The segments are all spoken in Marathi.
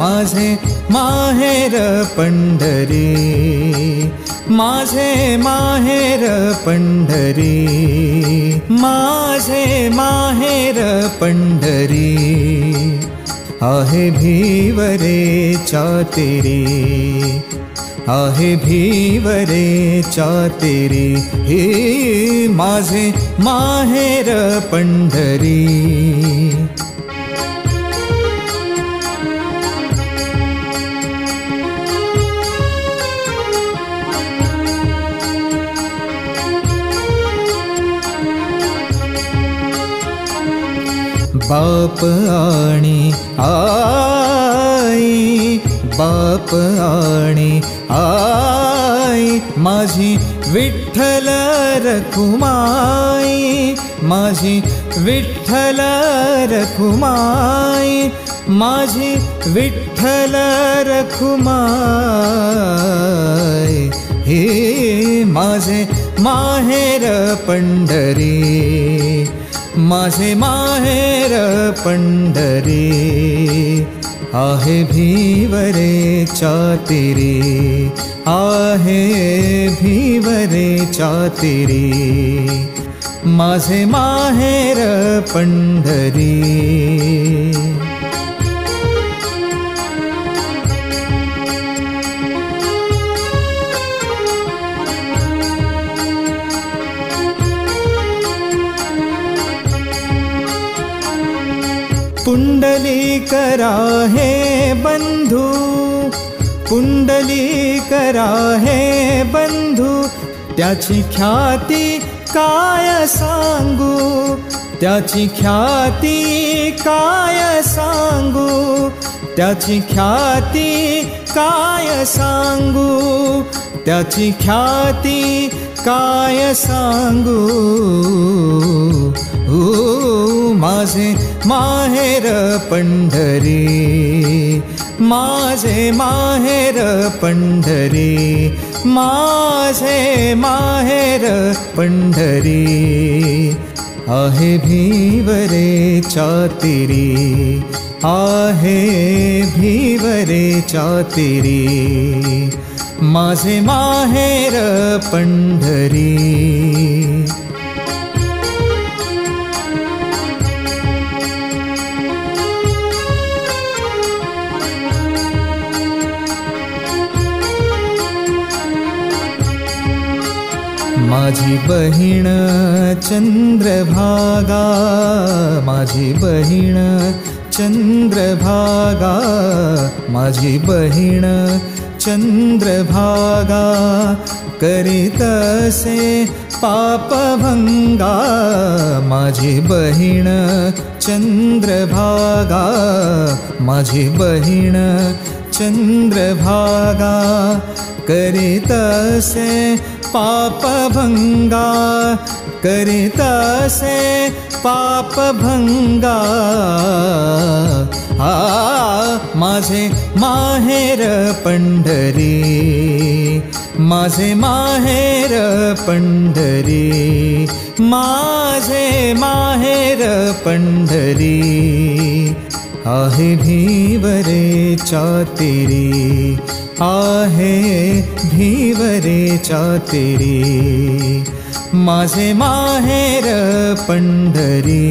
माझे माहेर पंढरी, माझे माहेर पंढरी, माझे माहेर पंढरी, आहे भीवरेच्या तेरी, आहे भीवरेच्या तेरी, हे माझे माहेर पंढरी. बाप आणि आई, बाप आणि आई, माझी विठ्ठल रखुमाई, माझी विठ्ठल रखुमाई, माझी विठ्ठल रखुमाई, हे माझे माहेर पंढरी, माझे माहेर पंढरी, आहे भीवरेच्या तेरी, आहे भीवरेच्या तेरी, माझे माहेर पंढरी. पुंडलीक राहे बंधू, पुंडलीक राहे बंधू, त्याची ख्याती काय सांगू, त्याची ख्याती काय सांगू, त्याची ख्याती काय सांगू, त्याची ख्याती काय सांगू. माझे माहेर पंढरी, माझे माहेर पंढरी, माझे माहेर पंढरी, आहे भीवरेच्या तेरी, आहे भीवरेच्या तेरी, माझे माहेर पंढरी. माझी बहीण चंद्रभागा, माझी बहीण चंद्रभागा, माझी बहीण चंद्रभागा, करीतसे पापभंगा, माझी बहीण चंद्रभागा, माझी बहीण चंद्रभागा, करीतसे पापभंगा, करीतसे पापभंगा. माझे माहेर पंढरी, माझे माहेर पंढरी, माझे माहेर पंढरी, आहे भीवरेच्या तेरी, आहे भीवरेच्या तेरी, माझे माहेर पंढरी.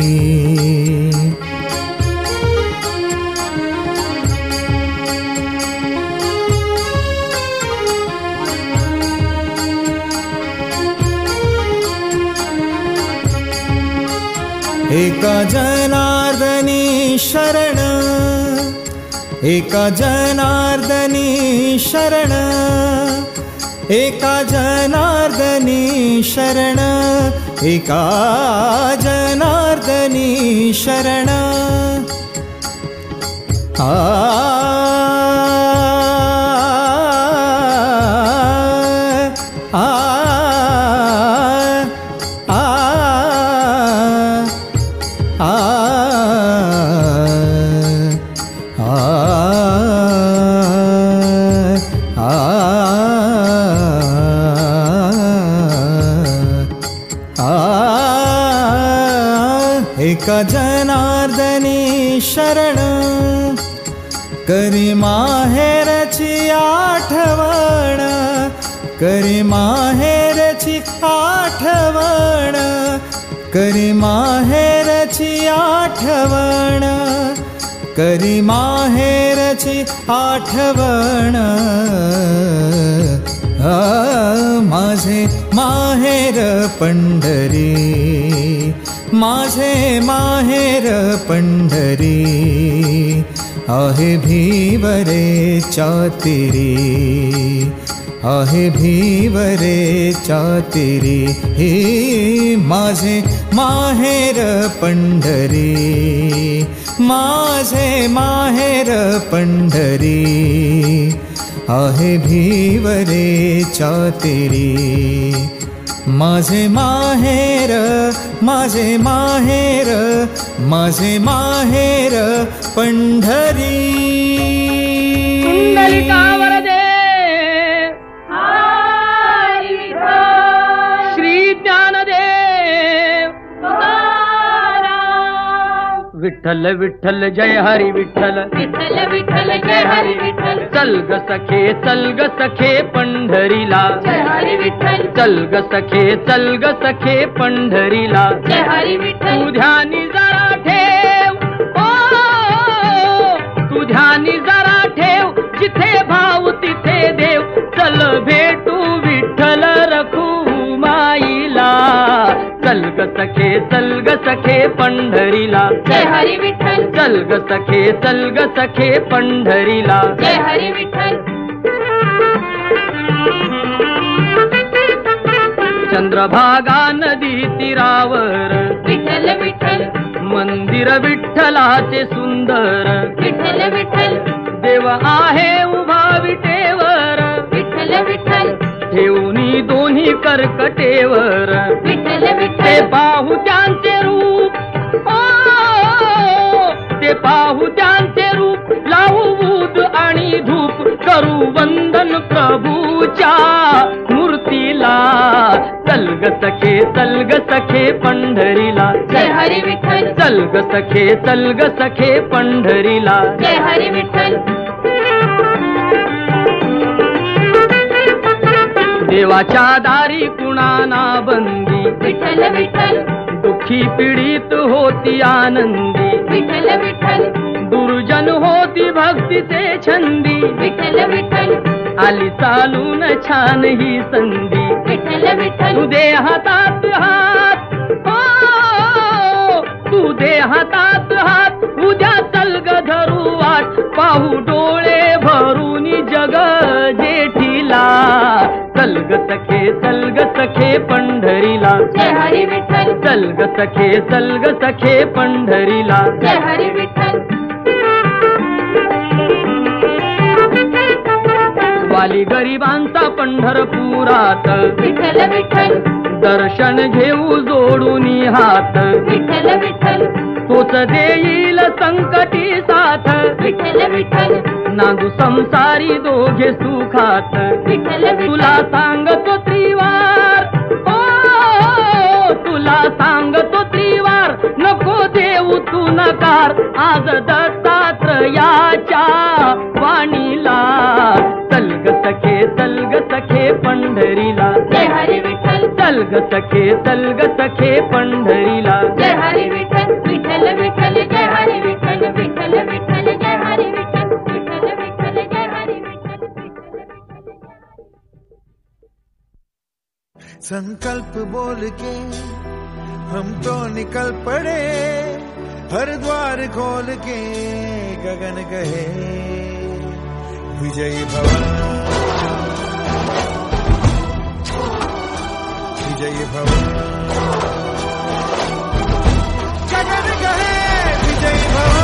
एका जनार्दनी शरण, एका जनार्दनी शरण, एका जनार्दनी शरण, एका जनार्दनी शरण. आ एका जनार्दनी शरण करी माहेरची आठवण करी माहेरची आठवण करी माहेरची आठवण करी माहेरची आठवण माझे माहेर पंढरी माझे माहेर पंढरी आहे भीवरे चातिरी आहे भीवरे चातिरी हे माझे माहेर पंढरी माझे माहेर पंढरी आहे भीवरे चातिरी माझे माहेर माझे माहेर माझे माहेर पंढरी कुंडलिकावर दे श्री ज्ञानदेव विठ्ठल विठ्ठल जय हरी विठ्ठल विठ्ठल विठ्ठल जय हरी विठ्ठल चल ग सखे पंढरीला जय हरी विठ्ठल चल ग सखे पंढरीला जय हरी विठ्ठल तू ध्यानी जरा ठेव तू ध्यानी जरा ठेव जिथे भाव तिथे देव चल भेटू विठ्ठल रखू माईला चल ग सखे पंढरीला जय हरी विठ्ठल चल ग सखे पंढरीला जय हरी विठ्ठल चंद्रभागा नदी तीरावर विठ्ठल विठ्ठल मंदिर विठ्ठलाचे सुंदर विठ्ठल विठ्ठल देव आहे उभा विटेवर विठ्ठल विठ्ठल ठेवणी दोन्ही कर्कटेवर विठ्ठल ते विठ्ठल पाहू त्यांचे रूप ते पाहू त्यांचे रूप लावू बूद आणि धूप करू वंदन प्रभूच्या मूर्तीला चल ग सखे पंढरीला जय हरी विठ्ठल चल ग सखे पंढरीला जय हरी विठ्ठल देवाच्या दारी कुणाना बंदी विठ्ठल विठ्ठल दुःखी पीडित होती आनंदी विठ्ठल विठ्ठल दुर्जन होती भक्तीचे छंदी विठ्ठल विठ्ठल आली चालून छान ही संधी विठ्ठल विठ्ठल तू दे हातात हात तू दे हातात हात उद्या चल ग धरू वाट पाहू डोळे भरून जग जेठीला चल ग सखे पंढरीला जय हरी विठ्ठल चल ग सखे पंढरीला जय हरी विठ्ठल वाली गरिबांचा पंढरपुरात विठ्ठल विठ्ठल दर्शन घेऊ जोडून हात विठ्ठल विठ्ठल तोच देईल संकटी साथ विठ्ठल विठ्ठल नांदू संसारी दोघे सुखात विठ्ठल तुला सांगतो त्रिवार तुला सांगतो त्रिवार नको देऊ तू नकार आज दत्तात्रयाच्या वाणीला चल ग सखे पंढरीला जय हरी विठ्ठल चल ग सखे पंढरीला जय हरी विठ्ठल विठ्ठल विठ्ठल जय हरी विठ्ठल विठ्ठल विठ्ठल जय हरी विठ्ठल विठ्ठल विठ्ठल जय हरी विठ्ठल संकल्प बोल के हम तो निकल पड़े हर द्वार खोल के गगन गए विजयी भव विजयी भव गगन गए विजयी भव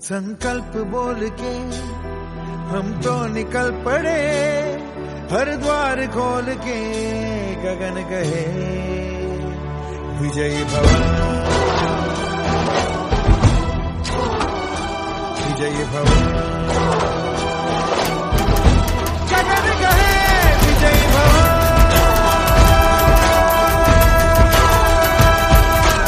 संकल्प बोल के हम तो निकल पड़े हर द्वार खोल के गगन गए विजयी भव विजयी भव